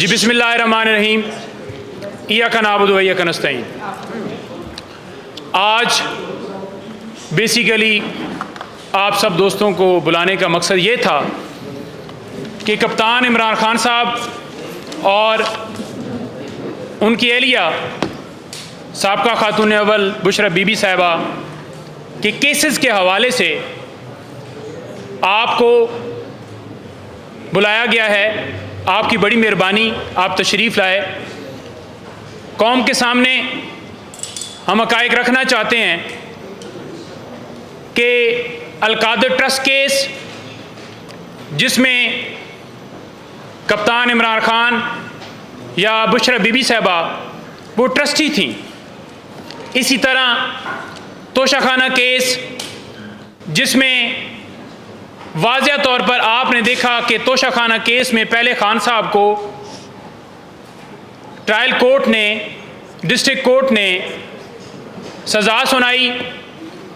जी बिस्मिल्लाहिर्रहमानिर्रहीम इय्याका नअबुदु व इय्याका नस्तईन। आज बेसिकली आप सब दोस्तों को बुलाने का मकसद ये था कि कप्तान इमरान खान साहब और उनकी एहलिया साबका खातून अव्वल बुशरा बीबी साहिबा के केसेस के हवाले से आपको बुलाया गया है। आपकी बड़ी मेहरबानी, आप तशरीफ़ लाए। कौम के सामने हम हक़ाइक़ रखना चाहते हैं कि अल-कादर ट्रस्ट केस, जिसमें कप्तान इमरान खान या बुशरा बीबी साहिबा वो ट्रस्टी थी, इसी तरह तोशाखाना केस जिसमें वाज़िया तौर पर आपने देखा कि तोशाखाना केस में पहले खान साहब को ट्रायल कोर्ट ने, डिस्ट्रिक्ट कोर्ट ने सज़ा सुनाई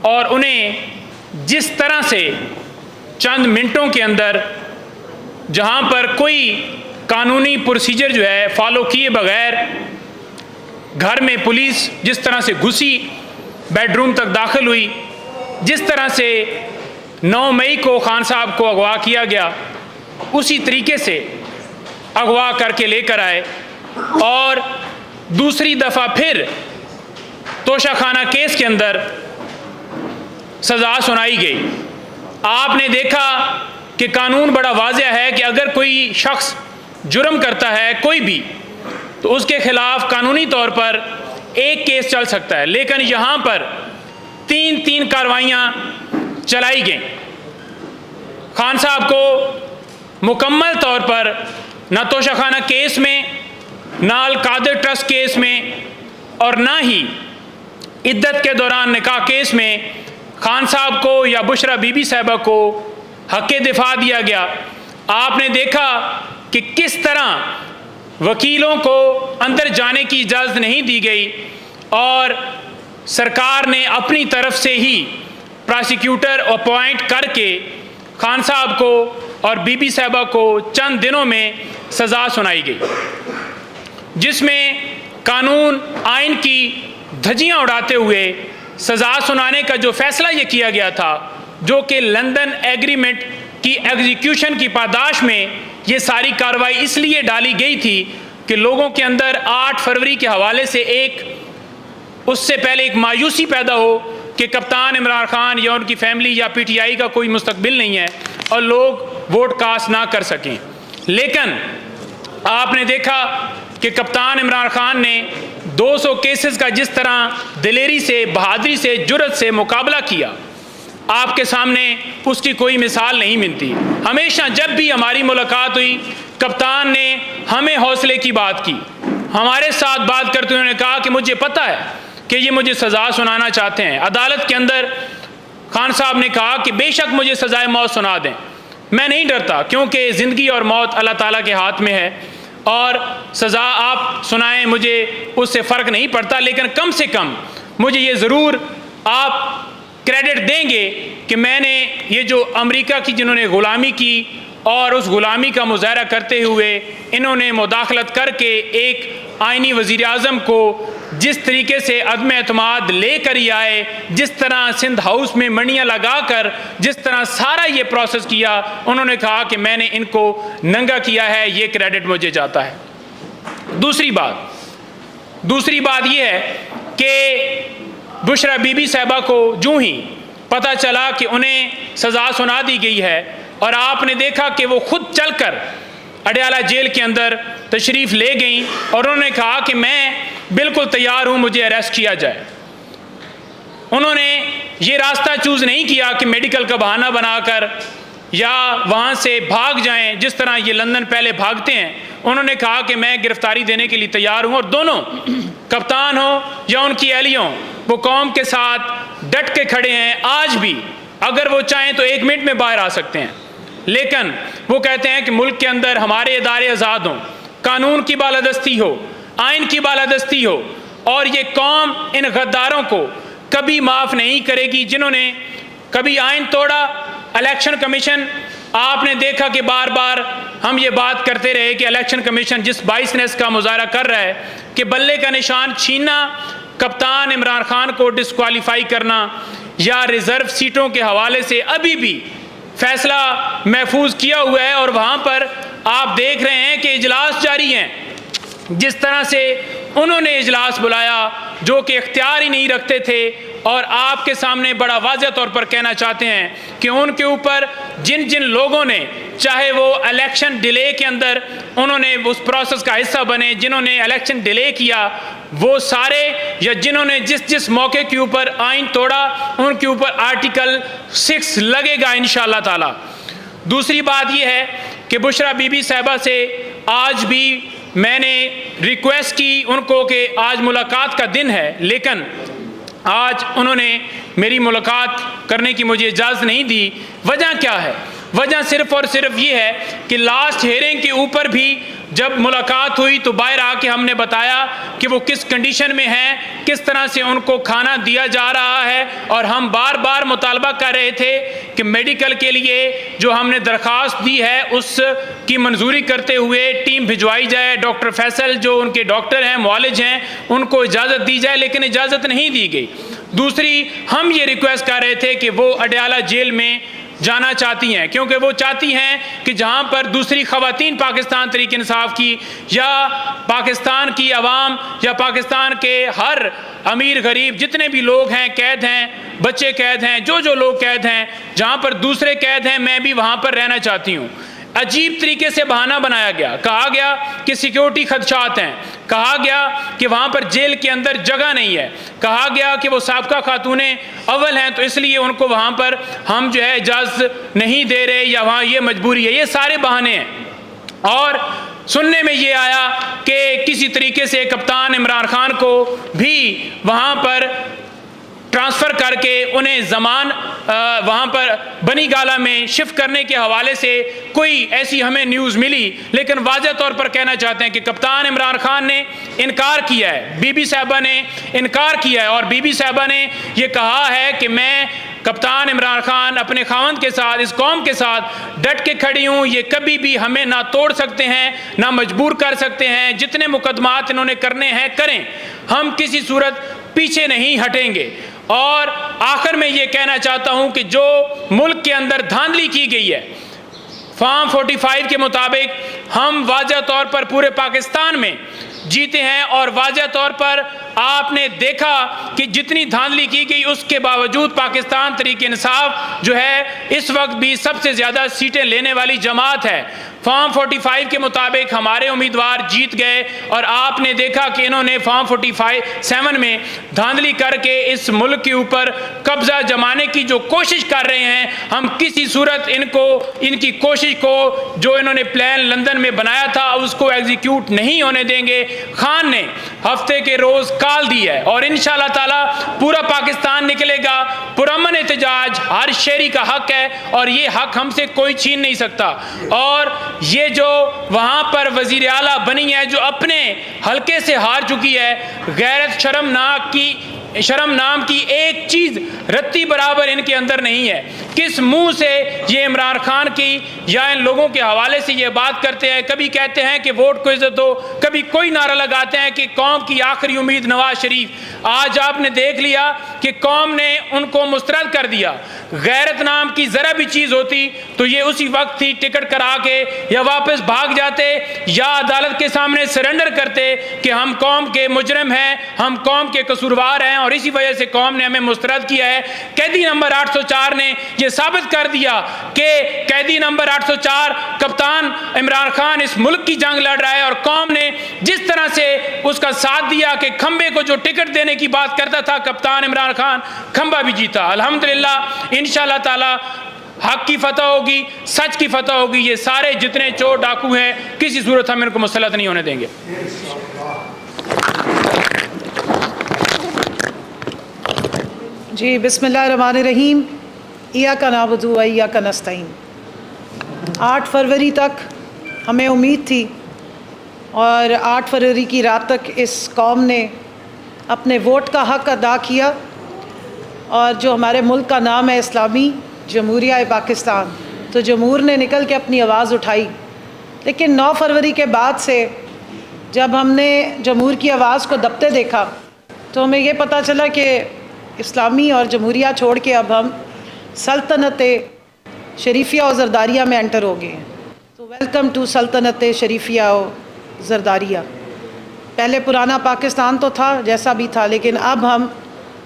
और उन्हें जिस तरह से चंद मिनटों के अंदर, जहां पर कोई कानूनी प्रोसीजर जो है फॉलो किए बगैर, घर में पुलिस जिस तरह से घुसी, बेडरूम तक दाखिल हुई, जिस तरह से 9 मई को खान साहब को अगवा किया गया, उसी तरीके से अगवा करके लेकर आए और दूसरी दफ़ा फिर तोशाखाना केस के अंदर सज़ा सुनाई गई। आपने देखा कि कानून बड़ा वाज़िया है कि अगर कोई शख्स जुर्म करता है कोई भी, तो उसके खिलाफ कानूनी तौर पर एक केस चल सकता है, लेकिन यहाँ पर तीन कार्रवाइयाँ चलाई गई। खान साहब को मुकम्मल तौर पर ना तोशाखाना केस में, ना अल-कादर ट्रस्ट केस में और ना ही इद्दत के दौरान निकाह केस में खान साहब को या बुशरा बीबी साहिबा को हक़ दिफा दिया गया। आपने देखा कि किस तरह वकीलों को अंदर जाने की इजाज़त नहीं दी गई और सरकार ने अपनी तरफ से ही प्रोसिक्यूटर अपॉइंट करके खान साहब को और बीबी साहिबा को चंद दिनों में सज़ा सुनाई गई, जिसमें कानून आइन की धज्जियां उड़ाते हुए सज़ा सुनाने का जो फैसला ये किया गया था, जो कि लंदन एग्रीमेंट की एग्जीक्यूशन की पादाश में ये सारी कार्रवाई इसलिए डाली गई थी कि लोगों के अंदर 8 फरवरी के हवाले से उससे पहले एक मायूसी पैदा हो कि कप्तान इमरान खान या उनकी फैमिली या पीटीआई का कोई मुस्तकबिल नहीं है और लोग वोट कास्ट ना कर सकें। लेकिन आपने देखा कि कप्तान इमरान खान ने 200 केसेस का जिस तरह दिलेरी से, बहादुरी से, जुर्रत से मुकाबला किया, आपके सामने उसकी कोई मिसाल नहीं मिलती। हमेशा जब भी हमारी मुलाकात हुई, कप्तान ने हमें हौसले की बात की, हमारे साथ बात करते हुए उन्होंने कहा कि मुझे पता है कि ये मुझे सज़ा सुनाना चाहते हैं। अदालत के अंदर खान साहब ने कहा कि बेशक मुझे सज़ाए मौत सुना दें, मैं नहीं डरता, क्योंकि ज़िंदगी और मौत अल्लाह ताला के हाथ में है और सज़ा आप सुनाएं, मुझे उससे फ़र्क नहीं पड़ता, लेकिन कम से कम मुझे ये ज़रूर आप क्रेडिट देंगे कि मैंने ये जो अमेरिका की जिन्होंने ग़ुलामी की और उस ग़ुलामी का मुज़ाहरा करते हुए इन्होंने मुदाखलत करके एक आइनी वज़ीर आज़म को जिस तरीके से अदम एतमाद लेकर ही आए, जिस तरह सिंध हाउस में मणियाँ लगाकर जिस तरह सारा ये प्रोसेस किया, उन्होंने कहा कि मैंने इनको नंगा किया है, ये क्रेडिट मुझे जाता है। दूसरी बात ये है कि बुशरा बीबी साहिबा को जूँ ही पता चला कि उन्हें सज़ा सुना दी गई है और आपने देखा कि वो खुद चलकर अडयाला जेल के अंदर तशरीफ़ ले गई और उन्होंने कहा कि मैं बिल्कुल तैयार हूँ, मुझे अरेस्ट किया जाए। उन्होंने ये रास्ता चूज़ नहीं किया कि मेडिकल का बहाना बनाकर या वहाँ से भाग जाएं, जिस तरह ये लंदन पहले भागते हैं। उन्होंने कहा कि मैं गिरफ्तारी देने के लिए तैयार हूँ और दोनों, कप्तान हो या उनकी एहलियों, वो कौम के साथ डट के खड़े हैं। आज भी अगर वो चाहें तो 1 मिनट में बाहर आ सकते हैं, लेकिन वो कहते हैं कि मुल्क के अंदर हमारे इदारे आज़ाद हों, कानून की बालादस्ती हो, आइन की बालादस्ती हो, और ये कौम इन गद्दारों को कभी माफ़ नहीं करेगी जिन्होंने कभी आइन तोड़ा, इलेक्शन कमीशन, आपने देखा कि बार बार हम ये बात करते रहे कि इलेक्शन कमीशन जिस बाइसनेस का मुजाहरा कर रहा है कि बल्ले का निशान छीनना, कप्तान इमरान खान को डिस्क्वालीफाई करना या रिज़र्व सीटों के हवाले से अभी भी फैसला महफूज किया हुआ है। और वहाँ पर आप देख रहे हैं कि इजलास जारी हैं। जिस तरह से उन्होंने इजलास बुलाया जो कि इख्तियार ही नहीं रखते थे, और आपके सामने बड़ा वाज़ेह तौर पर कहना चाहते हैं कि उनके ऊपर जिन जिन लोगों ने, चाहे वो इलेक्शन डिले के अंदर उन्होंने उस प्रोसेस का हिस्सा बने, जिन्होंने इलेक्शन डिले किया वो सारे, या जिन्होंने जिस जिस मौके के ऊपर आइन तोड़ा उनके ऊपर आर्टिकल 6 लगेगा इंशाअल्लाह ताला। दूसरी बात यह है कि बुशरा बीबी साहिबा से आज भी मैंने रिक्वेस्ट की उनको कि आज मुलाकात का दिन है, लेकिन आज उन्होंने मेरी मुलाकात करने की मुझे इजाज़त नहीं दी। वजह क्या है? वजह सिर्फ़ और सिर्फ ये है कि लास्ट हेयरिंग के ऊपर भी जब मुलाकात हुई तो बाहर आके हमने बताया कि वो किस कंडीशन में हैं, किस तरह से उनको खाना दिया जा रहा है, और हम बार बार मुतालबा कर रहे थे कि मेडिकल के लिए जो हमने दरख्वास्त दी है उसकी मंजूरी करते हुए टीम भिजवाई जाए। डॉक्टर फैसल जो उनके डॉक्टर हैं, मुआलिज हैं, उनको इजाज़त दी जाए, लेकिन इजाज़त नहीं दी गई। दूसरी, हम ये रिक्वेस्ट कर रहे थे कि वो अडयाला जेल में जाना चाहती हैं, क्योंकि वो चाहती हैं कि जहां पर दूसरी ख़वातीन पाकिस्तान तहरीक इंसाफ की या पाकिस्तान की आवाम या पाकिस्तान के हर अमीर गरीब जितने भी लोग हैं कैद हैं, बच्चे कैद हैं, जो लोग कैद हैं, जहां पर दूसरे कैद हैं, मैं भी वहां पर रहना चाहती हूँ। अजीब तरीके से बहाना बनाया गया, कहा गया कि सिक्योरिटी खदशात हैं, कहा गया कि वहाँ पर जेल के अंदर जगह नहीं है, कहा गया कि वो साबका खातूने अव्वल हैं तो इसलिए उनको वहाँ पर हम जो है इजाज़त नहीं दे रहे, या वहाँ ये मजबूरी है। ये सारे बहाने हैं। और सुनने में ये आया कि किसी तरीके से कप्तान इमरान खान को भी वहाँ पर ट्रांसफ़र करके उन्हें ज़मान वहाँ पर बनी गाला में शिफ्ट करने के हवाले से कोई ऐसी हमें न्यूज़ मिली, लेकिन वाज़ेह तौर पर कहना चाहते हैं कि कप्तान इमरान खान ने इनकार किया है, बीबी साहिबा ने इनकार किया है, और बीबी साहिबा ने ये कहा है कि मैं कप्तान इमरान खान अपने खावंद के साथ, इस कौम के साथ डट के खड़ी हूँ, ये कभी भी हमें ना तोड़ सकते हैं ना मजबूर कर सकते हैं, जितने मुकदमात इन्होंने करने हैं करें, हम किसी सूरत पीछे नहीं हटेंगे। और आखिर में ये कहना चाहता हूँ कि जो मुल्क के अंदर धांधली की गई है फॉर्म 45 के मुताबिक, हम वाज़ेह तौर पर पूरे पाकिस्तान में जीते हैं, और वाज़ेह तौर पर आपने देखा कि जितनी धांधली की गई उसके बावजूद पाकिस्तान तहरीक इंसाफ जो है इस वक्त भी सबसे ज़्यादा सीटें लेने वाली जमात है। फॉर्म 45 के मुताबिक हमारे उम्मीदवार जीत गए, और आपने देखा कि इन्होंने फॉर्म 47 में धांधली करके इस मुल्क के ऊपर कब्जा जमाने की जो कोशिश कर रहे हैं, हम किसी सूरत इनकी कोशिश को जो इन्होंने प्लान लंदन में बनाया था उसको एग्जीक्यूट नहीं होने देंगे। खान ने हफ्ते के रोज़ काल दी है, और इंशाअल्लाह ताला पूरा पाकिस्तान निकलेगा। पुरअमन एहतजाज हर शहरी का हक है, और ये हक हमसे कोई छीन नहीं सकता। और ये जो वहाँ पर वज़ीर आला बनी है जो अपने हल्के से हार चुकी है, गैरत शर्म नाम की एक चीज़ रत्ती बराबर इनके अंदर नहीं है। किस मुंह से ये इमरान खान की या इन लोगों के हवाले से ये बात करते हैं? कभी कहते हैं कि वोट को इज्जत दो, कभी कोई नारा लगाते हैं कि कौम की आखिरी उम्मीद नवाज शरीफ। आज आपने देख लिया कि कौम ने उनको मुस्तरद कर दिया। गैरत नाम की ज़रा भी चीज़ होती तो ये उसी वक्त ही टिकट करा के या वापस भाग जाते या अदालत के सामने सरेंडर करते कि हम कौम के मुजरिम हैं, हम कौम के कसूरवार हैं, और इसी वजह से कौम ने हमें मुस्तरद किया है। कैदी नंबर 804 ने यह साबित कर दिया कि कैदी नंबर 804 कप्तान इमरान खान इस मुल्क की जंग लड़ रहा है, और कौम ने जिस तरह से उसका साथ दिया कि खंबे को जो टिकट देने की बात करता था कप्तान इमरान खान, खंबा भी जीता। अल्हम्दुलिल्लाह इंशाअल्लाह ताला हक की फतह होगी, सच की फतह होगी। ये सारे जितने चोर डाकू हैं किसी सूरत हम इनको मुसल्लत नहीं होने देंगे। जी बिस्मिल्लाहिर्रहमानिर्रहीम। इय्याका नअबुदु व इय्याका नस्तईन। 8 फरवरी तक हमें उम्मीद थी, और 8 फरवरी की रात तक इस कौम ने अपने वोट का हक अदा किया, और जो हमारे मुल्क का नाम है इस्लामी, जमहूरिया पाकिस्तान, तो जमहूर ने निकल के अपनी आवाज़ उठाई। लेकिन 9 फरवरी के बाद से जब हमने जमहूर की आवाज़ को दबते देखा तो हमें ये पता चला कि इस्लामी और जमहूरिया छोड़ के अब हम सल्तनत शरीफिया और ज़रदारिया में एंटर हो गए हैं। तो वेलकम टू सल्तनत शरीफिया और ज़रदारिया। पहले पुराना पाकिस्तान तो था जैसा भी था, लेकिन अब हम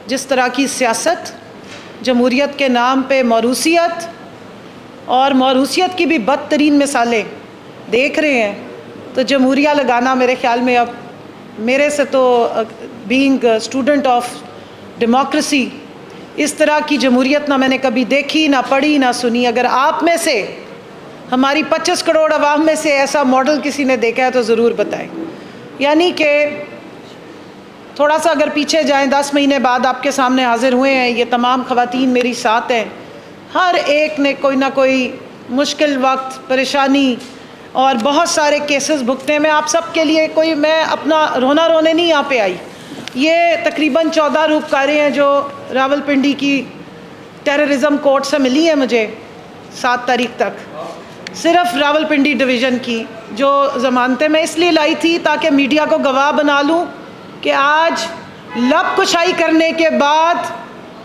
जिस तरह की सियासत, जमहूरियत के नाम पे मौरूसियत और मौरूसियत की भी बदतरीन मिसालें देख रहे हैं, तो जमहूरिया लगाना मेरे ख़्याल में अब मेरे से तो बीइंग स्टूडेंट ऑफ डेमोक्रेसी, इस तरह की जमहूरियत ना मैंने कभी देखी, ना पढ़ी, ना सुनी। अगर आप में से, हमारी 25 करोड़ आवाम में से ऐसा मॉडल किसी ने देखा है तो ज़रूर बताएं। यानी कि थोड़ा सा अगर पीछे जाएं, 10 महीने बाद आपके सामने हाजिर हुए हैं, ये तमाम ख़वातीन मेरी साथ हैं, हर एक ने कोई ना कोई मुश्किल वक्त, परेशानी और बहुत सारे केसेस भुगते। मैं आप सब के लिए कोई, मैं अपना रोना रोने नहीं यहाँ पे आई। ये तकरीबन 14 रूपकारें हैं जो रावलपिंडी की टेररिज्म कोर्ट से मिली है मुझे 7 तारीख तक, सिर्फ रावलपिंडी डिवीज़न की, जो ज़मानतें मैं इसलिए लाई थी ताकि मीडिया को गवाह बना लूँ कि आज लब कुशाई करने के बाद,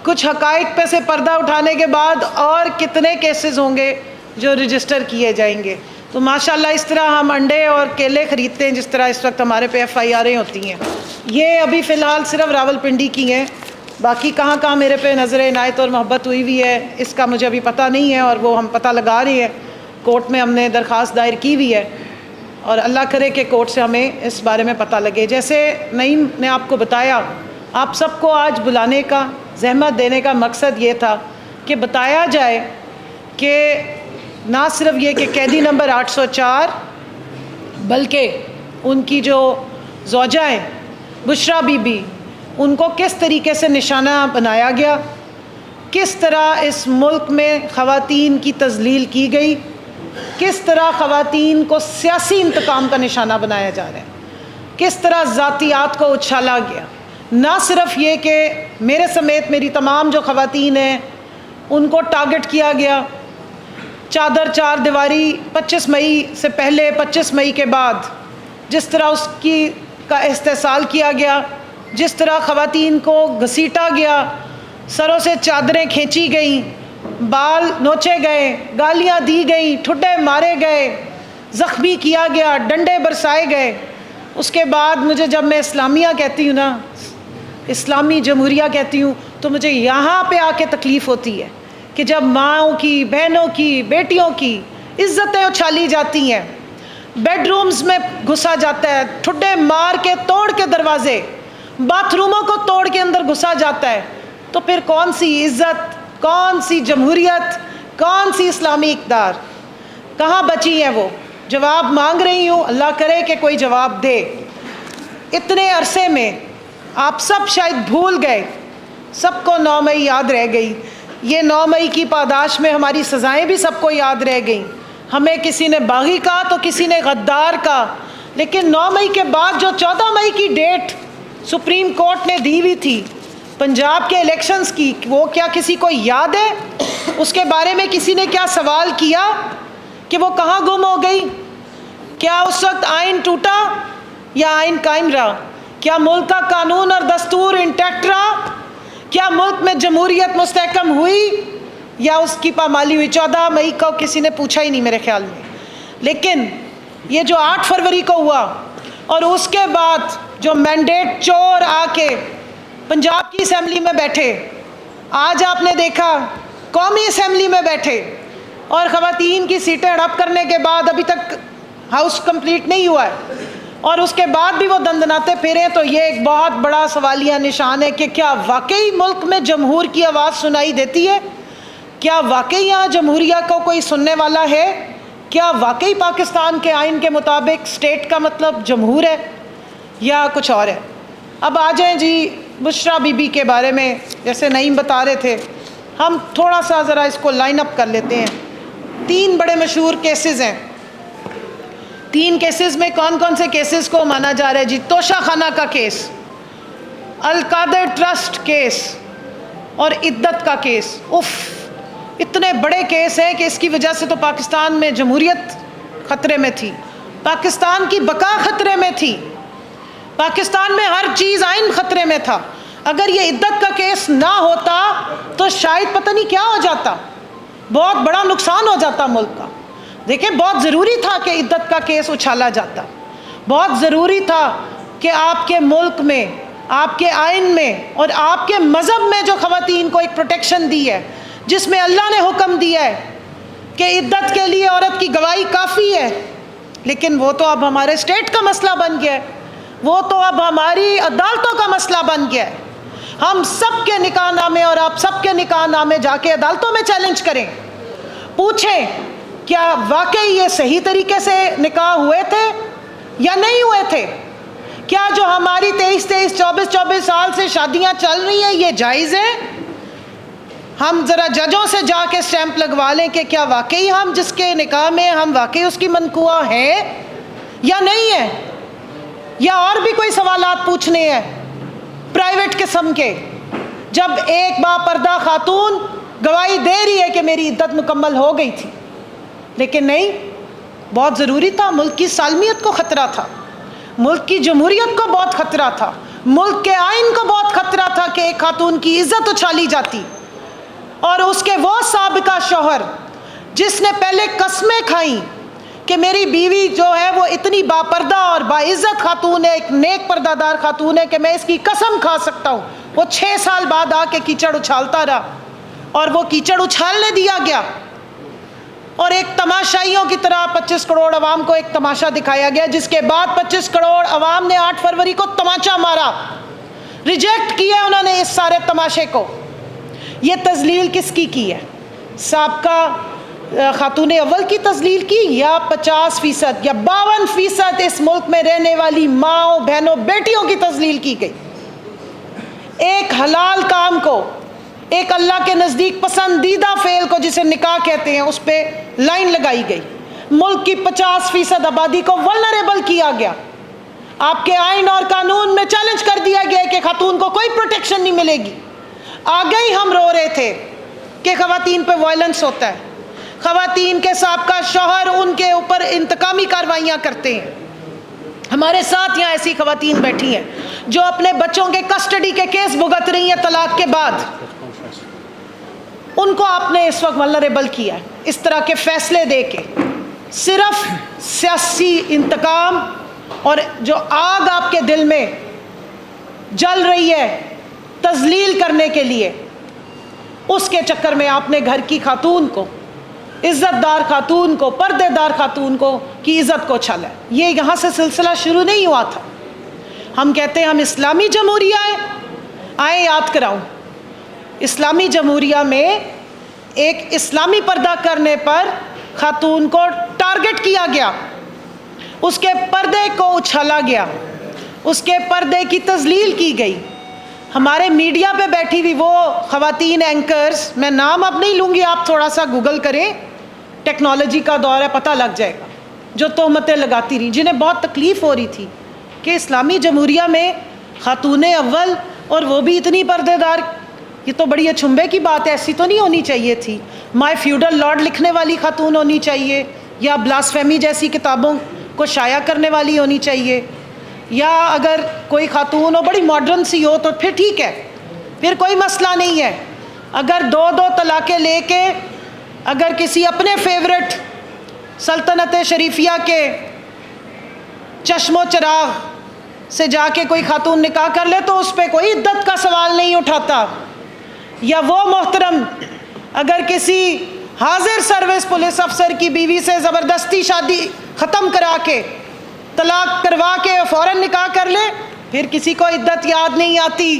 कुछ हक़ाइक़ पे से पर्दा उठाने के बाद और कितने केसेस होंगे जो रजिस्टर किए जाएंगे। तो माशाल्लाह इस तरह हम अंडे और केले ख़रीदते हैं जिस तरह इस वक्त हमारे पे FIR होती हैं। ये अभी फ़िलहाल सिर्फ रावलपिंडी की हैं, बाकी कहाँ कहाँ मेरे पे नज़र इनायत और मोहब्बत हुई हुई है इसका मुझे अभी पता नहीं है, और वो हम पता लगा रहे हैं। कोर्ट में हमने दरख्वास्त दायर की हुई है और अल्लाह करे कि कोर्ट से हमें इस बारे में पता लगे। जैसे नईम ने आपको बताया, आप सबको आज बुलाने का, ज़हमत देने का मकसद ये था कि बताया जाए कि ना सिर्फ ये कि कैदी नंबर 804, बल्कि उनकी जो ज़ौजा हैं बुशरा बीबी, उनको किस तरीके से निशाना बनाया गया, किस तरह इस मुल्क में ख़वातीन की तज़लील की गई, किस तरह ख़वातीन को सियासी इंतकाम का निशाना बनाया जा रहा है, किस तरह ज़ातियात को उछाला गया। ना सिर्फ ये कि मेरे समेत मेरी तमाम जो ख़वातीन हैं उनको टारगेट किया गया, चादर चार दीवारी 25 मई से पहले, 25 मई के बाद जिस तरह उसकी का इस्तेसाल किया गया, जिस तरह ख़वातीन को घसीटा गया, सरों से चादरें खींची गई, बाल नोचे गए, गालियाँ दी गई, ठुड्डे मारे गए, ज़ख्मी किया गया, डंडे बरसाए गए। उसके बाद मुझे, जब मैं इस्लामिया कहती हूँ ना, इस्लामी जमहूरिया कहती हूँ, तो मुझे यहाँ पे आके तकलीफ़ होती है कि जब माँओं की, बहनों की, बेटियों की इज़्ज़तें उछाली जाती हैं, बेडरूम्स में घुसा जाता है, ठुड्डे मार के, तोड़ के दरवाजे, बाथरूमों को तोड़ के अंदर घुसा जाता है, तो फिर कौन सी इज़्ज़त, कौन सी जमहूरियत, कौन सी इस्लामी इक़्तिदार कहाँ बची है? वो जवाब मांग रही हूँ, अल्लाह करे कि कोई जवाब दे। इतने अरसे में आप सब शायद भूल गए, सबको 9 मई याद रह गई। ये 9 मई की पादाश में हमारी सज़ाएं भी सबको याद रह गई। हमें किसी ने बागी कहा तो किसी ने गद्दार कहा, लेकिन 9 मई के बाद जो 14 मई की डेट सुप्रीम कोर्ट ने दी हुई थी पंजाब के इलेक्शंस की, वो क्या किसी को याद है? उसके बारे में किसी ने क्या सवाल किया कि वो कहाँ गुम हो गई? क्या उस वक्त आइन टूटा या आइन कायम रहा? क्या मुल्क का कानून और दस्तूर इंटैक्ट रहा? क्या मुल्क में जमहूरियत मुस्तहकम हुई या उसकी पामाली हुई? 14 मई को किसी ने पूछा ही नहीं मेरे ख्याल में। लेकिन ये जो 8 फरवरी को हुआ और उसके बाद जो मैंडेट चोर आके पंजाब की असेंबली में बैठे, आज आपने देखा कौमी असेंबली में बैठे और ख़वातीन की सीटें हड़प करने के बाद अभी तक हाउस कंप्लीट नहीं हुआ है और उसके बाद भी वो दंदनाते फिरे, तो ये एक बहुत बड़ा सवालिया निशान है कि क्या वाकई मुल्क में जमहूर की आवाज़ सुनाई देती है? क्या वाकई यहाँ जमहूरिया को कोई सुनने वाला है? क्या वाकई पाकिस्तान के आइन के मुताबिक स्टेट का मतलब जमहूर है या कुछ और है? अब आ जाएँ जी बुशरा बीबी के बारे में, जैसे नईम बता रहे थे, हम थोड़ा सा ज़रा इसको लाइन अप कर लेते हैं। 3 बड़े मशहूर केसेस हैं। 3 केसेस में कौन कौन से केसेस को माना जा रहा है जी? तोशा खाना का केस, अल कादर ट्रस्ट केस और इद्दत का केस। उफ, इतने बड़े केस हैं कि इसकी वजह से तो पाकिस्तान में जमहूरियत ख़तरे में थी, पाकिस्तान की बका ख़तरे में थी, पाकिस्तान में हर चीज़ आइन ख़तरे में था। अगर ये इद्दत का केस ना होता तो शायद पता नहीं क्या हो जाता, बहुत बड़ा नुकसान हो जाता मुल्क का। देखिए, बहुत ज़रूरी था कि इद्दत का केस उछाला जाता, बहुत ज़रूरी था कि आपके मुल्क में, आपके आइन में और आपके मज़हब में जो ख़वातीन को एक प्रोटेक्शन दी है, जिसमें अल्लाह ने हुक्म दिया है कि इद्दत के लिए औरत की गवाही काफ़ी है, लेकिन वो तो अब हमारे स्टेट का मसला बन गया है, वो तो अब हमारी अदालतों का मसला बन गया है। हम सब के निकाहनामे और आप सब के निकाहनामे जाके अदालतों में चैलेंज करें, पूछें क्या वाकई ये सही तरीके से निकाह हुए थे या नहीं हुए थे, क्या जो हमारी 23-23, 24-24 साल से शादियां चल रही हैं ये जायज़ है। हम ज़रा जजों से जाके स्टैंप लगवा लें कि क्या वाकई हम जिसके निकाह में हम वाकई उसकी मनकुआ है या नहीं है, या और भी कोई सवालात पूछने हैं प्राइवेट किस्म के। जब एक बापर्दा खातून गवाही दे रही है कि मेरी इद्दत मुकम्मल हो गई थी, लेकिन नहीं, बहुत ज़रूरी था, मुल्क की सालमियत को ख़तरा था, मुल्क की जमहूरियत को बहुत ख़तरा था, मुल्क के आइन को बहुत ख़तरा था कि एक खातून की इज़्ज़त उछाली जाती और उसके वो साबिका शौहर जिसने पहले कस्में खाई कि मेरी बीवी जो है वो इतनी बापर्दा और बाइज़्ज़त खातून है, एक नेक पर्दादार खातून है कि मैं इसकी कसम खा सकता हूँ, वो 6 साल बाद आके कीचड़ उछालता रहा और वो कीचड़ उछालने दिया गया और एक तमाशाइयों की तरह 25 करोड़ अवाम को एक तमाशा दिखाया गया, जिसके बाद 25 करोड़ अवाम ने 8 फरवरी को तमाचा मारा, रिजेक्ट किया उन्होंने इस सारे तमाशे को। ये तजलील किसकी की है? साबका खातून अव्वल की तजलील की या 50% या 52% इस मुल्क में रहने वाली माओ बहनों बेटियों की तजलील की गई। एक हलाल काम को, एक अल्लाह के नज़दीक पसंदीदा फेल को जिसे निकाह कहते हैं, उस पर लाइन लगाई गई। मुल्क की 50% आबादी को वल्नरेबल किया गया, आपके आइन और कानून में चैलेंज कर दिया गया कि खातून को कोई प्रोटेक्शन नहीं मिलेगी। आगे ही हम रो रहे थे कि ख़वातीन पे वायलेंस होता है, ख़वातीन के साबका शौहर उनके ऊपर इंतकामी कार्रवाइयाँ करते हैं। हमारे साथ यहाँ ऐसी ख़वातीन बैठी हैं जो अपने बच्चों के कस्टडी के केस भुगत रही हैं तलाक के बाद, उनको आपने इस वक्त वल्नरेबल किया है इस तरह के फैसले दे के, सिर्फ सियासी इंतकाम और जो आग आपके दिल में जल रही है तजलील करने के लिए, उसके चक्कर में आपने घर की खातून को, इज़्ज़तदार खातून को, पर्देदार खातून को की इज़्ज़त को छाला। ये यहाँ से सिलसिला शुरू नहीं हुआ था। हम कहते हैं हम इस्लामी जमहूरिया है, आए याद कराऊं, इस्लामी जमहूरिया में एक इस्लामी पर्दा करने पर खातून को टारगेट किया गया, उसके पर्दे को उछाला गया, उसके पर्दे की तजलील की गई। हमारे मीडिया पे बैठी हुई वो ख़वातीन एंकर्स, मैं नाम अब नहीं लूँगी, आप थोड़ा सा गूगल करें, टेक्नोलॉजी का दौर है, पता लग जाएगा, जो तोहमतें लगाती रही, जिन्हें बहुत तकलीफ़ हो रही थी कि इस्लामी जमहूरिया में खातून अव्वल और वो भी इतनी पर्देदार, ये तो बड़ी अचंभे की बात है, ऐसी तो नहीं होनी चाहिए थी। माय फ्यूडल लॉर्ड लिखने वाली खातून होनी चाहिए, या ब्लास्फेमी जैसी किताबों को शाया करने वाली होनी चाहिए, या अगर कोई खातून हो बड़ी मॉडर्न सी हो तो फिर ठीक है, फिर कोई मसला नहीं है। अगर 2-2 तलाक़ें लेके अगर किसी अपने फेवरेट सल्तनत शरीफिया के चश्मो चराग से जाके कोई खातून निकाह कर ले तो उस पर कोई इद्दत का सवाल नहीं उठाता। या वो मोहतरम अगर किसी हाजिर सर्विस पुलिस अफसर की बीवी से ज़बरदस्ती शादी ख़त्म करा के, तलाक करवा के फ़ौरन निकाह कर ले, फिर किसी को इद्दत याद नहीं आती,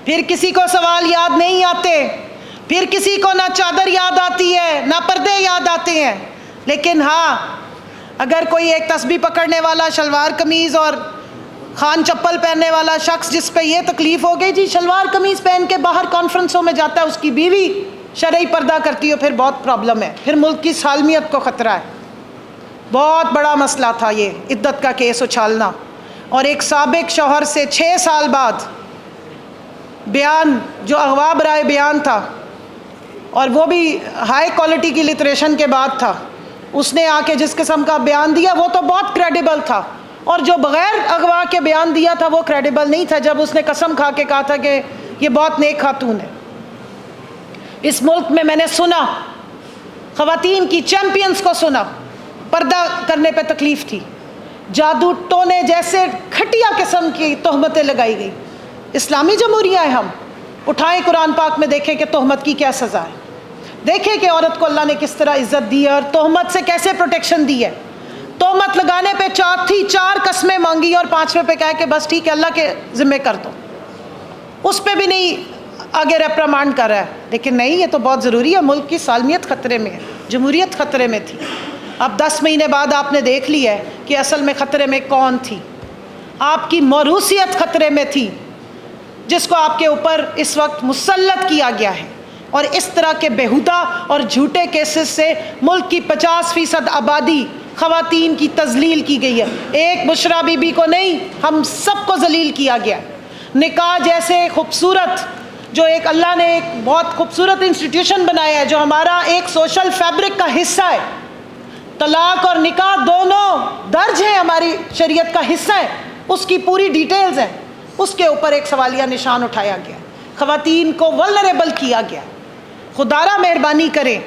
फिर किसी को सवाल याद नहीं आते, फिर किसी को ना चादर याद आती है ना पर्दे याद आते हैं। लेकिन हाँ, अगर कोई एक तस्बीह पकड़ने वाला, शलवार कमीज़ और खान चप्पल पहनने वाला शख्स जिस पे ये तकलीफ़ हो गई जी, शलवार कमीज़ पहन के बाहर कॉन्फ्रेंसों में जाता है, उसकी बीवी शरई पर्दा करती हो, फिर बहुत प्रॉब्लम है, फिर मुल्क की सालमियत को ख़तरा है। बहुत बड़ा मसला था ये इद्दत का केस उछालना। और एक साबिक शौहर से 6 साल बाद बयान, जो अगवा बराए बयान था, और वो भी हाई क्वालिटी की लिटरेशन के बाद था, उसने आके जिस किस्म का बयान दिया वो तो बहुत क्रेडिबल था, और जो बग़ैर अगवा के बयान दिया था वो क्रेडिबल नहीं था, जब उसने कसम खा के कहा था कि ये बहुत नेक खातून है। इस मुल्क में मैंने सुना, ख़वातीन की चैम्पियंस को सुना, पर्दा करने पे तकलीफ़ थी, जादू टोने जैसे घटिया किस्म की तोहमतें लगाई गई। इस्लामी जमहूरिया है हम, उठाएं कुरान पाक में देखें कि तोहमत की क्या सज़ा है, देखें कि औरत को अल्लाह ने किस तरह इज़्ज़त दी है और तोहमत से कैसे प्रोटेक्शन दी है। तोहमत लगाने पे चार कस्में मांगी और पाँचवें पे कहा कि बस ठीक है अल्लाह के ज़िम्मे कर दो, उस पर भी नहीं आगे रेप्रामांड कर रहा है। लेकिन नहीं, ये तो बहुत ज़रूरी है, मुल्क की सालमियत ख़तरे में है, जमहूरियत ख़तरे में थी। अब 10 महीने बाद आपने देख लिया है कि असल में ख़तरे में कौन थी। आपकी मौरूसियत ख़तरे में थी, जिसको आपके ऊपर इस वक्त मुसल्लत किया गया है, और इस तरह के बेहुदा और झूठे केसेस से मुल्क की 50% आबादी ख़वातीन की तज़लील की गई है। एक बुशरा बीबी को नहीं, हम सबको जलील किया गया। निकाह जैसे खूबसूरत, जो एक अल्लाह ने एक बहुत खूबसूरत इंस्टीट्यूशन बनाया है, जो हमारा एक सोशल फैब्रिक का हिस्सा है, तलाक और निकाह दोनों दर्ज है, हमारी शरीयत का हिस्सा है, उसकी पूरी डिटेल्स हैं, उसके ऊपर एक सवालिया निशान उठाया गया, ख़वातीन को वल्नरेबल किया गया। खुदारा मेहरबानी करें,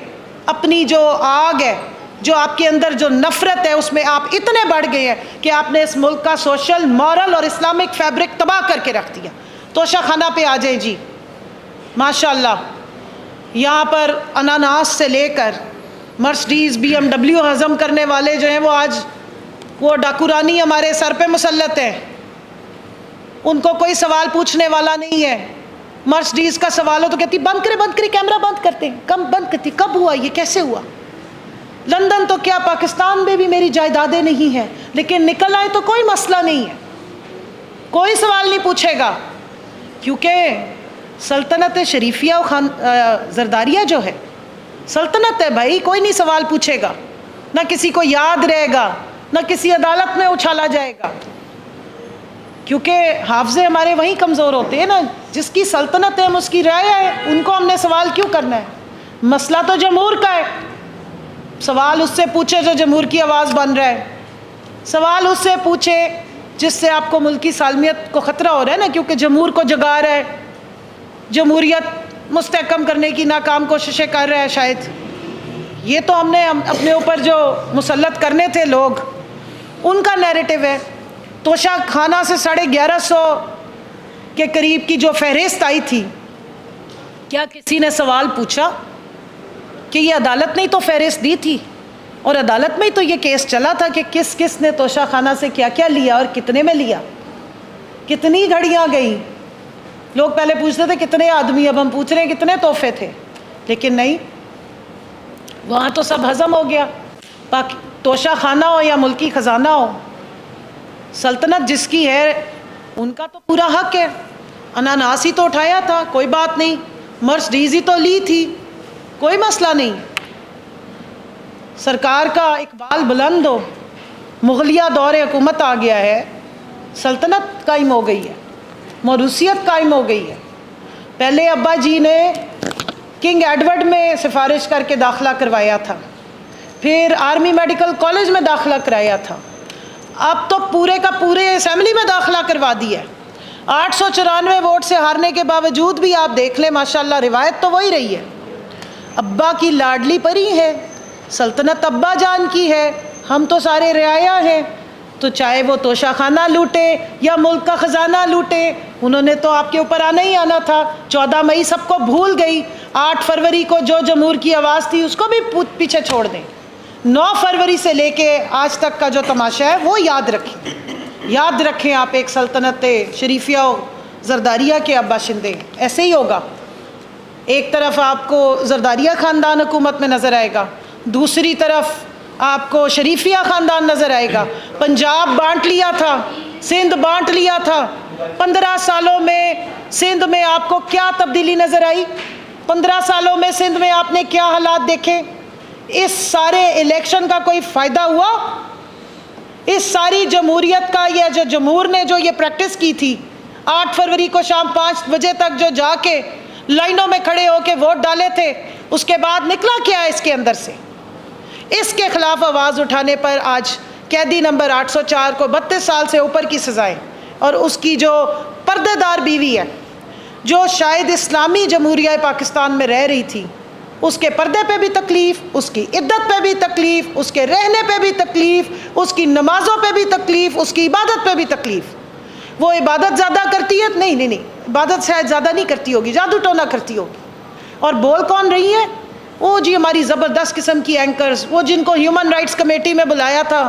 अपनी जो आग है, जो आपके अंदर जो नफ़रत है, उसमें आप इतने बढ़ गए हैं कि आपने इस मुल्क का सोशल, मॉरल और इस्लामिक फैब्रिक तबाह करके रख दिया। तोशा खाना पे आ जाए जी, माशाल्लाह, यहाँ पर अनानास से लेकर मर्सिडीज़ BMW हज़म करने वाले जो हैं वो आज वो डाकूरानी हमारे सर पे मुसल्लत है, उनको कोई सवाल पूछने वाला नहीं है। मर्सिडीज़ का सवाल हो तो कहती बंद करे कैमरा बंद करते हैं, कब बंद करती, कब हुआ ये, कैसे हुआ। लंदन तो क्या, पाकिस्तान में भी मेरी जायदादें नहीं हैं, लेकिन निकल आए तो कोई मसला नहीं है, कोई सवाल नहीं पूछेगा, क्योंकि सल्तनत शरीफिया खान जरदारिया जो है सल्तनत है भाई, कोई नहीं सवाल पूछेगा, ना किसी को याद रहेगा, ना किसी अदालत में उछाला जाएगा, क्योंकि हाफजे हमारे वहीं कमज़ोर होते हैं ना, जिसकी सल्तनत है हम उसकी राय है, उनको हमने सवाल क्यों करना है। मसला तो जमहूर का है, सवाल उससे पूछे जो जमहूर की आवाज़ बन रहा है, सवाल उससे पूछे जिससे आपको मुल्क की सालमियत को ख़तरा हो रहा है ना, क्योंकि जमहूर को जगा रहा है, जमहूरियत मुस्तहकम करने की नाकाम कोशिशें कर रहा है शायद। ये तो हमने अपने ऊपर जो मुसल्लत करने थे लोग, उनका नैरेटिव है। तोशा खाना से 1150 के करीब की जो फहरिस्त आई थी, क्या किसी ने सवाल पूछा कि ये अदालत ने ही तो फहरिस्त दी थी, और अदालत में ही तो ये केस चला था कि किस किस ने तोशा खाना से क्या क्या लिया और कितने में लिया, कितनी घड़ियाँ गई। लोग पहले पूछते थे कितने आदमी, अब हम पूछ रहे हैं कितने तोहफे थे, लेकिन नहीं, वहाँ तो सब हज़म हो गया। तोशा खाना हो या मुल्की ख़जाना हो, सल्तनत जिसकी है उनका तो पूरा हक है। अनानास ही तो उठाया था, कोई बात नहीं, मर्सिडीज़ ही तो ली थी, कोई मसला नहीं। सरकार का इकबाल बुलंद हो, मुग़लिया दौर हुकूमत आ गया है, सल्तनत कायम हो गई है, मौरूसियत कायम हो गई है। पहले अब्बा जी ने किंग एडवर्ड में सिफारिश करके दाखिला करवाया था, फिर आर्मी मेडिकल कॉलेज में दाखिला कराया था, अब तो पूरे का पूरे असेंबली में दाखिला करवा दिया है। 894 वोट से हारने के बावजूद भी आप देख लें, माशाल्लाह रिवायत तो वही रही है, अब्बा की लाडली परी है, सल्तनत अब्बा जान की है, हम तो सारे रियाया हैं। तो चाहे वो तोशा खाना लूटे या मुल्क का ख़जाना लूटे, उन्होंने तो आपके ऊपर आना ही आना था। 14 मई सबको भूल गई, 8 फरवरी को जो जमहूर की आवाज़ थी उसको भी पीछे छोड़ दें। 9 फरवरी से लेके आज तक का जो तमाशा है वो याद रखें, याद रखें आप, एक सल्तनत शरीफिया जरदारिया के अब बाशिंदे। ऐसे ही होगा, एक तरफ आपको जरदारिया ख़ानदान हुकूमत में नज़र आएगा, दूसरी तरफ आपको शरीफिया ख़ानदान नज़र आएगा। पंजाब बांट लिया था, सिंध बांट लिया था, 15 सालों में सिंध में आपको क्या तब्दीली नज़र आई? 15 सालों में सिंध में आपने क्या हालात देखे? इस सारे इलेक्शन का कोई फ़ायदा हुआ? इस सारी जमहूरियत का, या जो जमहूर ने जो ये प्रैक्टिस की थी, 8 फरवरी को शाम 5 बजे तक जो जाके लाइनों में खड़े होके वोट डाले थे, उसके बाद निकला क्या इसके अंदर से? इसके खिलाफ आवाज़ उठाने पर आज कैदी नंबर 804 को 32 साल से ऊपर की सज़ाएं, और उसकी जो पर्देदार बीवी है, जो शायद इस्लामी जमहूरिया पाकिस्तान में रह रही थी, उसके पर्दे पे भी तकलीफ़, उसकी इद्दत पे भी तकलीफ़, उसके रहने पे भी तकलीफ़, उसकी नमाज़ों पे भी तकलीफ़, उसकी इबादत पे भी तकलीफ़। वो इबादत ज़्यादा करती है? नहीं, इबादत शायद ज़्यादा नहीं करती होगी, जादू टोना करती होगी। और बोल कौन रही है? वो जी हमारी ज़बरदस्त किस्म की एंकर्स, वो जिनको ह्यूमन राइट्स कमेटी में बुलाया था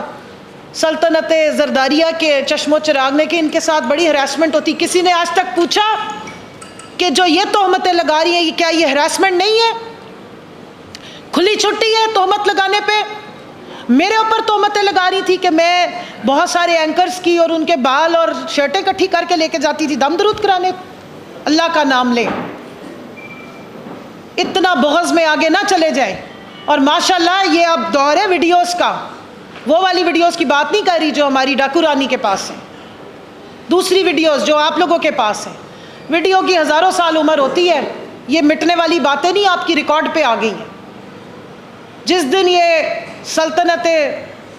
सल्तनत जरदारिया के चश्मो चिराग ने कि इनके साथ बड़ी हरासमेंट होती। किसी ने आज तक पूछा कि जो ये तोहमतें लगा रही हैं, क्या ये हरासमेंट नहीं है? खुली छुट्टी है तोहमत लगाने पे। मेरे ऊपर तोहमतें लगा रही थी कि मैं बहुत सारे एंकर्स की और उनके बाल और शर्टें इकट्ठी करके लेके जाती थी दम दरूद कराने। अल्लाह का नाम लें, इतना बुग़्ज़ में आगे ना चले जाएं। और माशाल्लाह ये अब दौर है वीडियोस का। वो वाली वीडियोस की बात नहीं कर रही जो हमारी डाकू रानी के पास है, दूसरी वीडियोस जो आप लोगों के पास हैं। वीडियो की हज़ारों साल उम्र होती है, ये मिटने वाली बातें नहीं आपकी रिकॉर्ड पे आ गई हैं। जिस दिन ये सल्तनत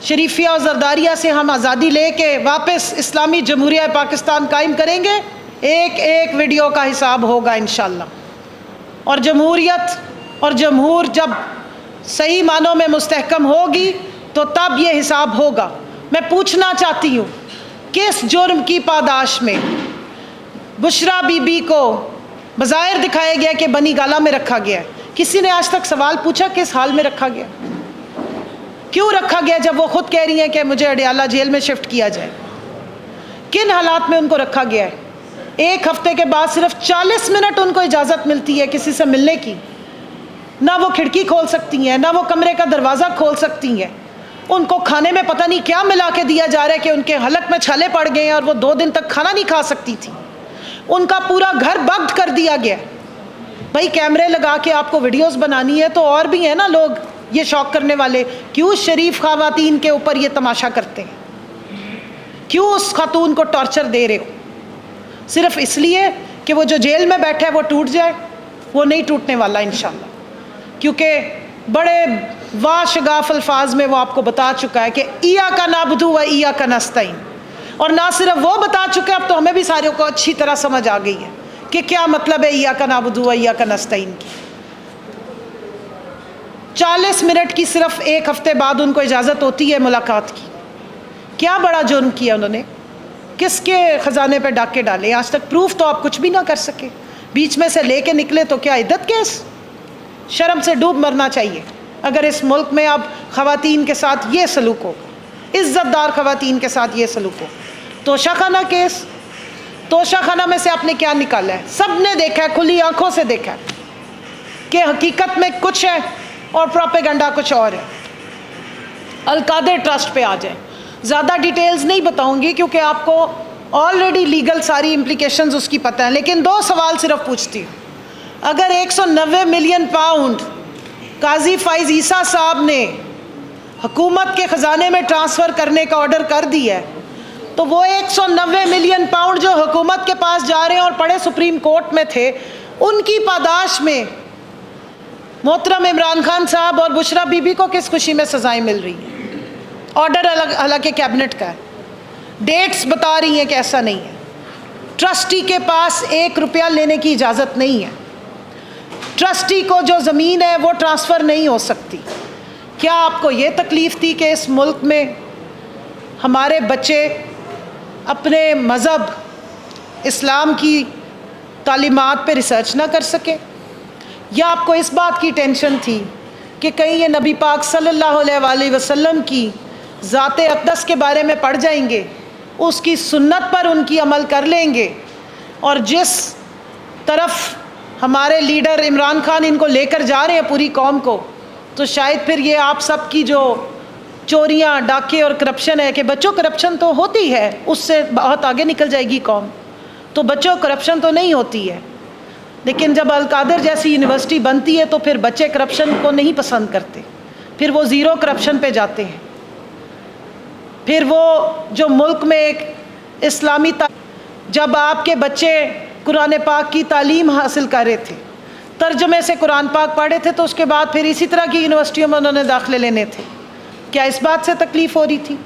शरीफिया और जरदारिया से हम आज़ादी लेके वापस इस्लामी जमहूरिया पाकिस्तान कायम करेंगे, एक एक वीडियो का हिसाब होगा इंशाअल्लाह। और जमहूरियत और जमहूर जब सही मानों में मुस्तहकम होगी तो तब ये हिसाब होगा। मैं पूछना चाहती हूँ, किस जुर्म की पादाश में बुशरा बीबी को बज़ाहिर दिखाया गया कि बनी गाला में रखा गया है? किसी ने आज तक सवाल पूछा किस हाल में रखा गया, क्यों रखा गया, जब वो खुद कह रही हैं कि मुझे अडियाला जेल में शिफ्ट किया जाए? किन हालात में उनको रखा गया है? एक हफ्ते के बाद सिर्फ 40 मिनट उनको इजाज़त मिलती है किसी से मिलने की। ना वो खिड़की खोल सकती हैं, ना वो कमरे का दरवाज़ा खोल सकती हैं। उनको खाने में पता नहीं क्या मिला के दिया जा रहा है कि उनके हलक में छाले पड़ गए हैं और वो 2 दिन तक खाना नहीं खा सकती थी। उनका पूरा घर बंद कर दिया गया। भाई कैमरे लगा के आपको वीडियोस बनानी है तो और भी हैं ना लोग ये शौक करने वाले, क्यों शरीफ ख़वातीन के ऊपर ये तमाशा करते हैं? क्यों उस खातून को टॉर्चर दे रहे हो? सिर्फ इसलिए कि वो जो जेल में बैठा है वो टूट जाए? वो नहीं टूटने वाला इंशाअल्लाह, क्योंकि बड़े वाशगाफ अल्फाज में वो आपको बता चुका है कि इय्याका नअबुदु व इय्याका नस्तईन। और ना सिर्फ वो बता चुके, अब तो हमें भी सारों को अच्छी तरह समझ आ गई है कि क्या मतलब है इय्याका नअबुदु व इय्याका नस्तईन की। 40 मिनट की सिर्फ एक हफ्ते बाद उनको इजाज़त होती है मुलाकात की। क्या बड़ा जुर्म किया उन्होंने? किसके ख़जाने पे डाके डाले? आज तक प्रूफ तो आप कुछ भी ना कर सके। बीच में से लेके निकले तो क्या इद्दत केस? शर्म से डूब मरना चाहिए अगर इस मुल्क में अब ख़वातीन के साथ ये सलूक हो, इज़्ज़तदार ख़वातीन के साथ ये सलूक हो। तोशाखाना केस, तोशाखाना में से आपने क्या निकाला है? सब ने देखा है, खुली आंखों से देखा है कि हकीकत में कुछ है और प्रोपेगेंडा कुछ और है। अल-कादिर ट्रस्ट पे आ जाए, ज़्यादा डिटेल्स नहीं बताऊंगी क्योंकि आपको ऑलरेडी लीगल सारी इम्प्लिकेशंस उसकी पता है। लेकिन 2 सवाल सिर्फ पूछती हूँ। अगर 190 मिलियन पाउंड काजी फ़ाइज़ ईसा साहब ने हुकूमत के ख़जाने में ट्रांसफ़र करने का ऑर्डर कर दिया है, तो वो 190 मिलियन पाउंड जो हुकूमत के पास जा रहे हैं और पड़े सुप्रीम कोर्ट में थे, उनकी पादाश में मोहतरम इमरान खान साहब और बुशरा बीबी को किस खुशी में सज़ाएं मिल रही हैं? ऑर्डर हालांकि कैबिनेट का है, डेट्स बता रही हैं कि ऐसा नहीं है। ट्रस्टी के पास 1 रुपया लेने की इजाज़त नहीं है। ट्रस्टी को जो ज़मीन है वो ट्रांसफ़र नहीं हो सकती। क्या आपको ये तकलीफ़ थी कि इस मुल्क में हमारे बच्चे अपने मज़हब इस्लाम की तालीमात पे रिसर्च ना कर सके? या आपको इस बात की टेंशन थी कि कहीं ये नबी पाक सल्लल्लाहु अलैहि वसल्लम की ज़ाते अक़दस के बारे में पढ़ जाएंगे, उसकी सुन्नत पर उनकी अमल कर लेंगे, और जिस तरफ हमारे लीडर इमरान खान इनको लेकर जा रहे हैं पूरी कौम को, तो शायद फिर ये आप सब की जो चोरियां, डाके और करप्शन है कि बच्चों करप्शन तो होती है, उससे बहुत आगे निकल जाएगी कौम। तो बच्चों करप्शन तो नहीं होती है, लेकिन जब अल-कादिर जैसी यूनिवर्सिटी बनती है तो फिर बच्चे करप्शन को नहीं पसंद करते, फिर वो ज़ीरो करप्शन पे जाते हैं। फिर वो जो मुल्क में एक इस्लामी जब आपके बच्चे कुरान पाक की तालीम हासिल कर रहे थे, तर्जमे से कुरान पाक पढ़े थे तो उसके बाद फिर इसी तरह की यूनिवर्सिटियों में उन्होंने दाखिले लेने थे। क्या इस बात से तकलीफ़ हो रही थी,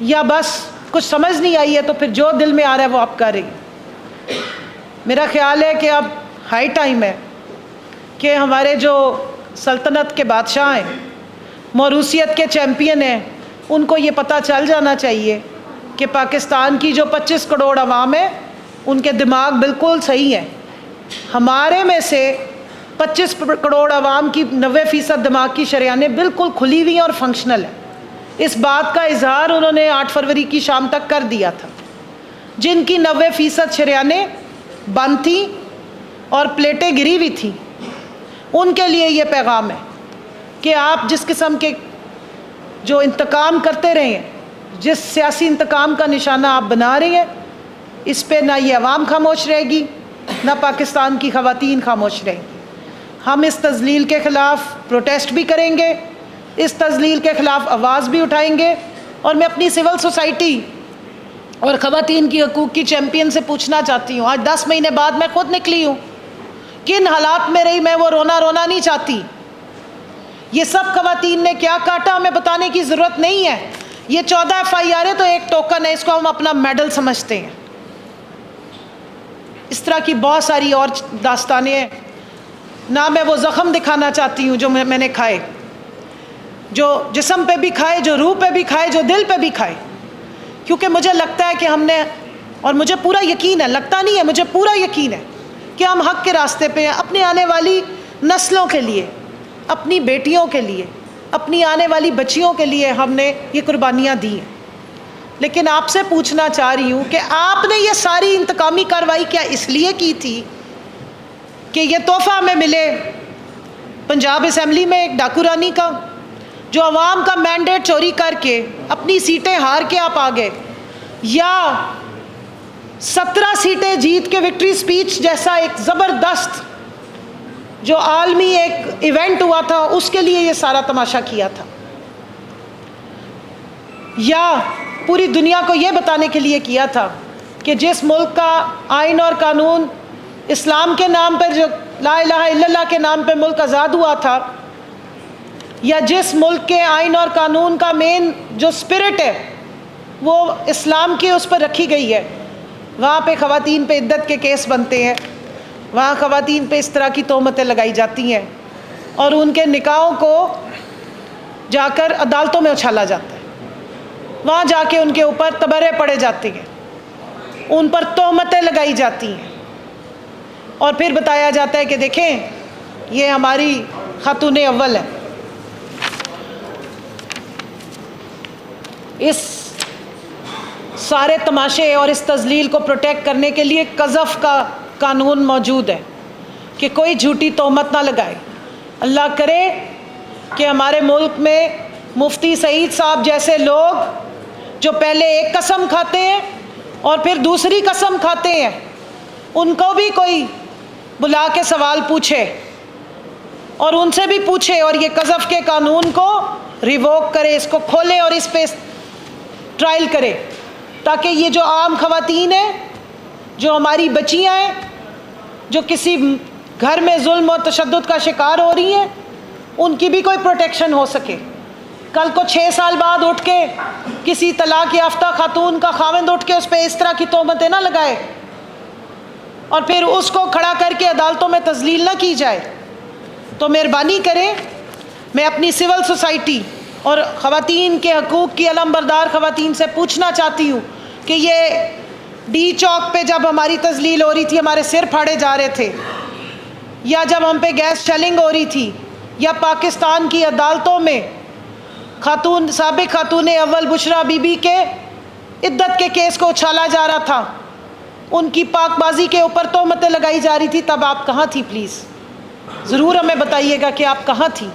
या बस कुछ समझ नहीं आई है तो फिर जो दिल में आ रहा है वो आप करेंगे? मेरा ख्याल है कि अब हाई टाइम है कि हमारे जो सल्तनत के बादशाह हैं, मौरूसियत के चैम्पियन हैं, उनको ये पता चल जाना चाहिए कि पाकिस्तान की जो 25 करोड़ आवाम है उनके दिमाग बिल्कुल सही हैं। हमारे में से 25 करोड़ आवाम की 90% दिमाग की शरेयानें बिल्कुल खुली हुई हैं और फंक्शनल है। इस बात का इजहार उन्होंने 8 फरवरी की शाम तक कर दिया था। जिनकी 90% शरेयानें बंद थी और प्लेटें गिरी हुई थी, उनके लिए ये पैगाम है कि आप जिस किस्म के जो इंतकाम करते रहे हैं, जिस सियासी इंतकाम का निशाना आप बना रहे हैं, इस पे ना ये अवाम खामोश रहेगी, ना पाकिस्तान की ख़वातीन खामोश रहेंगी। हम इस तज़लील के ख़िलाफ़ प्रोटेस्ट भी करेंगे, इस तज़लील के ख़िलाफ़ आवाज़ भी उठाएंगे। और मैं अपनी सिविल सोसाइटी और ख़वातीन की हकूक़ की चैम्पियन से पूछना चाहती हूँ, आज 10 महीने बाद मैं ख़ुद निकली हूँ, किन हालात में रही मैं वो रोना नहीं चाहती। ये सब ख़वातीन ने क्या काटा हमें बताने की ज़रूरत नहीं है। ये 14 FIR है तो एक टोकन है, इसको हम अपना मेडल समझते हैं। इस तरह की बहुत सारी और दास्तानें हैं। ना मैं वो ज़ख़म दिखाना चाहती हूँ जो मैंने खाए, जो जिस्म पे भी खाए, जो रूह पे भी खाए, जो दिल पे भी खाए, क्योंकि मुझे लगता है कि हमने, और मुझे पूरा यकीन है, लगता नहीं है, मुझे पूरा यकीन है कि हम हक़ के रास्ते पे हैं। अपने आने वाली नस्लों के लिए, अपनी बेटियों के लिए, अपनी आने वाली बच्चियों के लिए हमने ये कुर्बानियाँ दी हैं। लेकिन आपसे पूछना चाह रही हूँ कि आपने ये सारी इंतकामी कार्रवाई क्या इसलिए की थी कि ये तोहफ़ा हमें मिले पंजाब असम्बली में एक डाकू रानी का, जो अवाम का मैंडेट चोरी करके अपनी सीटें हार के आप आ गए, या 17 सीटें जीत के विक्ट्री स्पीच जैसा एक ज़बरदस्त जो आलमी एक इवेंट हुआ था उसके लिए ये सारा तमाशा किया था, या पूरी दुनिया को ये बताने के लिए किया था कि जिस मुल्क का आइन और कानून इस्लाम के नाम पर, जो ला इलाहा इल्लल्लाह के नाम पर मुल्क आज़ाद हुआ था, या जिस मुल्क के आइन और कानून का मेन जो स्पिरिट है वो इस्लाम की उस पर रखी गई है, वहाँ पे ख़वातीन पे इद्दत के केस बनते हैं, वहाँ ख़वातीन पे इस तरह की तोहमतें लगाई जाती हैं और उनके निकाहों को जाकर अदालतों में उछाला जाता है। वहाँ जाके उनके ऊपर तबर्रे पड़े जाते हैं, उन पर तोहमतें लगाई जाती हैं और फिर बताया जाता है कि देखें ये हमारी खातून अव्वल है। इस सारे तमाशे और इस तज़लील को प्रोटेक्ट करने के लिए कज़फ़ का कानून मौजूद है कि कोई झूठी तोहमत ना लगाए। अल्लाह करे कि हमारे मुल्क में मुफ्ती सईद साहब जैसे लोग जो पहले एक कसम खाते हैं और फिर दूसरी कसम खाते हैं, उनको भी कोई बुला के सवाल पूछे और उनसे भी पूछे और ये कज़फ़ के कानून को रिवोक करे, इसको खोले और इस पे ट्रायल करे, ताकि ये जो आम ख़वातीन हैं, जो हमारी बच्चियाँ हैं, जो किसी घर में जुल्म और तशद्दुद का शिकार हो रही हैं, उनकी भी कोई प्रोटेक्शन हो सके। कल को 6 साल बाद उठ के किसी तलाक याफ्ता खातून का खाविंद उठ के उस पर इस तरह की तोहमतें ना लगाए और फिर उसको खड़ा करके अदालतों में तज़लील ना की जाए। तो मेहरबानी करें, मैं अपनी सिविल सोसाइटी और ख़वातीन के हकूक़ की अलमबरदार ख़वातीन से पूछना चाहती हूँ कि ये डी चौक पे जब हमारी तज़लील हो रही थी, हमारे सिर फाड़े जा रहे थे, या जब हम पे गैस शेलिंग हो रही थी, या पाकिस्तान की अदालतों में खातून साबिक़ खातून अव्वल बुशरा बीबी के इद्दत के केस को उछाला जा रहा था, उनकी पाकबाजी के ऊपर तोहमतें लगाई जा रही थी, तब आप कहाँ थी? प्लीज़ ज़रूर हमें बताइएगा कि आप कहाँ थी।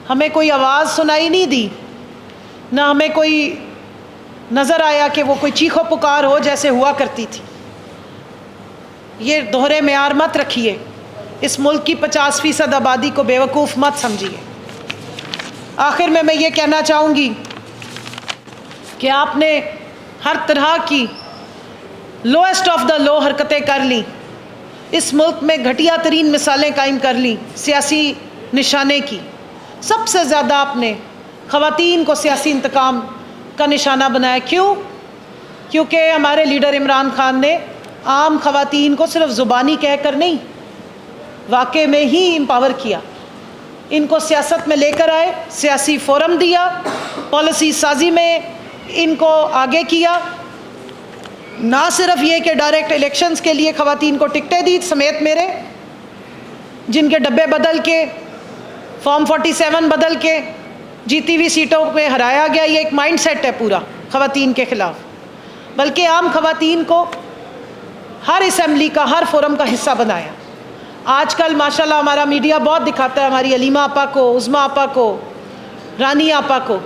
हमें कोई आवाज़ सुनाई नहीं दी, ना हमें कोई नज़र आया कि वो कोई चीखो पुकार हो जैसे हुआ करती थी। ये दोहरे मेयार मत रखिए, इस मुल्क की 50% आबादी को बेवकूफ़ मत समझिए। आखिर में मैं ये कहना चाहूँगी कि आपने हर तरह की लोएस्ट ऑफ द लो हरकतें कर ली, इस मुल्क में घटिया तरीन मिसालें कायम कर ली सियासी निशाने की। सबसे ज़्यादा आपने ख़वातीन को सियासी इंतकाम का निशाना बनाया। क्यों? क्योंकि हमारे लीडर इमरान खान ने आम ख़वातीन को सिर्फ ज़ुबानी कहकर नहीं, वाक़े में ही एम्पावर किया। इनको सियासत में लेकर आए, सियासी फोरम दिया, पॉलिसी साजी में इनको आगे किया। ना सिर्फ ये कि डायरेक्ट इलेक्शंस के लिए ख़वातीन को टिकटें दी समेत मेरे, जिनके डब्बे बदल के, फॉर्म 47 बदल के जीती हुई सीटों पे हराया गया। ये एक माइंड सेट है पूरा ख़वातीन के ख़िलाफ़। बल्कि आम ख़वातीन को हर असम्बली का, हर फोरम का हिस्सा बनाया। आजकल माशाल्लाह हमारा मीडिया बहुत दिखाता है हमारी अलीमा आपा को, उज़मा आपा को, रानी आपा को,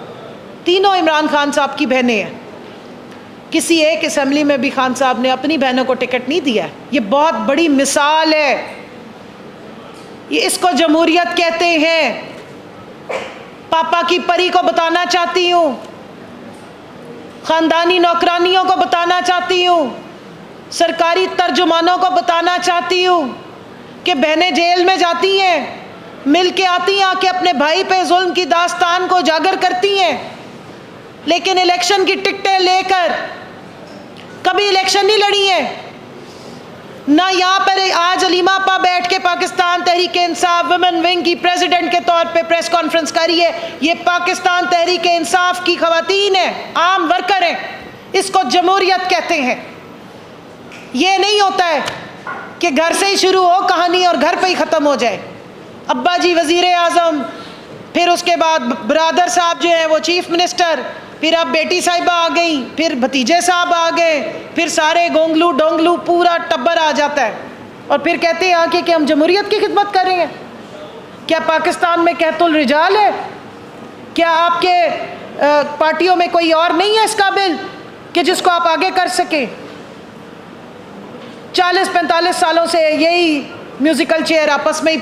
तीनों इमरान खान साहब की बहनें हैं। किसी एक असम्बली में भी खान साहब ने अपनी बहनों को टिकट नहीं दिया है। ये बहुत बड़ी मिसाल है। ये इसको जमहूरियत कहते हैं। पापा की परी को बताना चाहती हूँ, ख़ानदानी नौकरानियों को बताना चाहती हूँ, सरकारी तर्जुमानों को बताना चाहती हूँ कि बहनें जेल में जाती हैं, मिल के आती हैं, आके अपने भाई पे जुल्म की दास्तान को उजागर करती हैं, लेकिन इलेक्शन की टिकटें लेकर कभी इलेक्शन नहीं लड़ी है। ना यहाँ पर आज अलीमा आपा बैठ के पाकिस्तान तहरीक इंसाफ वुमेन विंग की प्रेसिडेंट के तौर पे प्रेस कॉन्फ्रेंस करी है। ये पाकिस्तान तहरीक इंसाफ की ख़वातीन है, आम वर्कर हैं। इसको जमहूरियत कहते हैं। ये नहीं होता है कि घर से ही शुरू हो कहानी और घर पे ही ख़त्म हो जाए। अब्बा जी वज़ीर आज़म, फिर उसके बाद ब्रादर साहब जो हैं वो चीफ मिनिस्टर, फिर अब बेटी साहिबा आ गई, फिर भतीजे साहब आ गए, फिर सारे गोंगलू डोंगलू पूरा टब्बर आ जाता है। और फिर कहते हैं आके कि हम जमहूरियत की खिदमत कर रहे हैं। क्या पाकिस्तान में कहतुल रिजाल है? क्या आपके पार्टियों में कोई और नहीं है इस काबिल कि जिसको आप आगे कर सकें? 40-45 सालों से यही म्यूज़िकल चेयर आपस में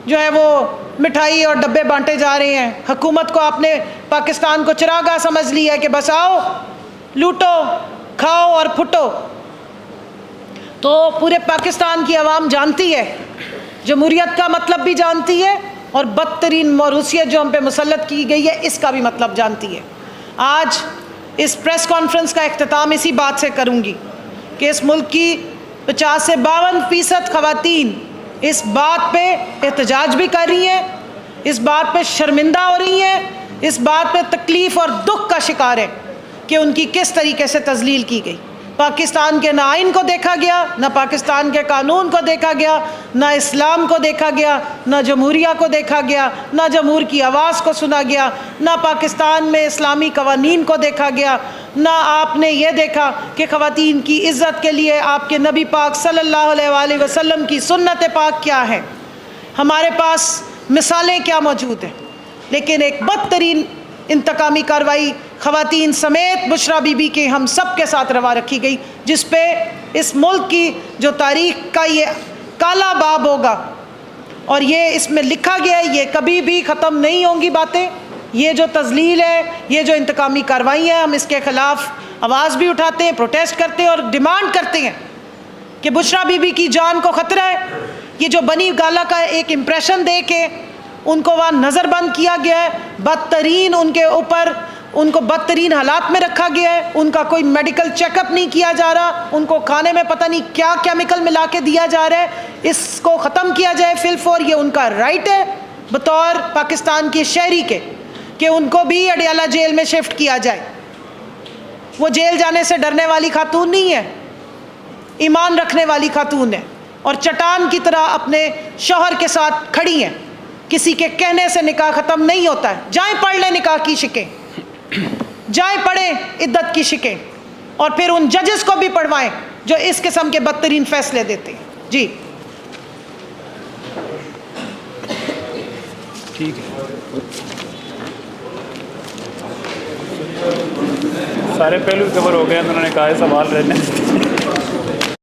जो है वो मिठाई और डब्बे बांटे जा रहे हैं। हुकूमत को आपने पाकिस्तान को चिरागा समझ लिया है कि बस आओ, लूटो, खाओ और फुटो। तो पूरे पाकिस्तान की आवाम जानती है, जमहूरियत का मतलब भी जानती है, और बदतरीन मौरूसियत जो हम पे मुसल्लत की गई है इसका भी मतलब जानती है। आज इस प्रेस कॉन्फ्रेंस का इख्तिताम इसी बात से करूँगी कि इस मुल्क की 50 से 52% ख़वातीन इस बात पे एहतजाज भी कर रही हैं, इस बात पे शर्मिंदा हो रही हैं, इस बात पे तकलीफ़ और दुख का शिकार है कि उनकी किस तरीके से तज़लील की गई। पाकिस्तान के ना आइन को देखा गया, ना पाकिस्तान के कानून को देखा गया, ना इस्लाम को देखा गया, ना जमहूरिया को देखा गया, ना जमहूर की आवाज़ को सुना गया, ना पाकिस्तान में इस्लामी कवानीन को देखा गया, ना आपने ये देखा कि ख़वातीन की इज़्ज़त के लिए आपके नबी पाक सल्लल्लाहु अलैहि वसल्लम की सुन्नत पाक क्या है, हमारे पास मिसालें क्या मौजूद हैं। लेकिन एक बदतरीन इंतकामी कार्रवाई ख़वातीन समेत बुशरा बीबी के हम सब के साथ रवा रखी गई, जिस पे इस मुल्क की जो तारीख़ का ये काला बाब होगा, और ये इसमें लिखा गया है, ये कभी भी ख़त्म नहीं होंगी बातें। ये जो तज़लील है, ये जो इंतकामी कार्रवाई है, हम इसके ख़िलाफ़ आवाज़ भी उठाते हैं, प्रोटेस्ट करते हैं और डिमांड करते हैं कि बुशरा बीबी की जान को ख़तरा है। ये जो बनी गाला का एक इम्प्रेशन दे के उनको वहाँ नज़रबंद किया गया है, बदतरीन उनके ऊपर उनको बदतरीन हालात में रखा गया है, उनका कोई मेडिकल चेकअप नहीं किया जा रहा, उनको खाने में पता नहीं क्या केमिकल मिला के दिया जा रहा है। इसको ख़त्म किया जाए फिलफौर। ये उनका राइट है बतौर पाकिस्तान के शहरी के कि उनको भी अडियाला जेल में शिफ्ट किया जाए। वो जेल जाने से डरने वाली खातून नहीं है, ईमान रखने वाली खातून है, और चट्टान की तरह अपने शौहर के साथ खड़ी हैं। किसी के कहने से निकाह ख़त्म नहीं होता है। जाएं पढ़ लें निकाह की शिकें, जाएं पढ़ें इद्दत की शिकें, और फिर उन जजेस को भी पढ़वाएं जो इस किस्म के बदतरीन फैसले देते हैं। जी ठीक है, सारे पहलू कवर हो गए। उन्होंने कहा है सवाल रहने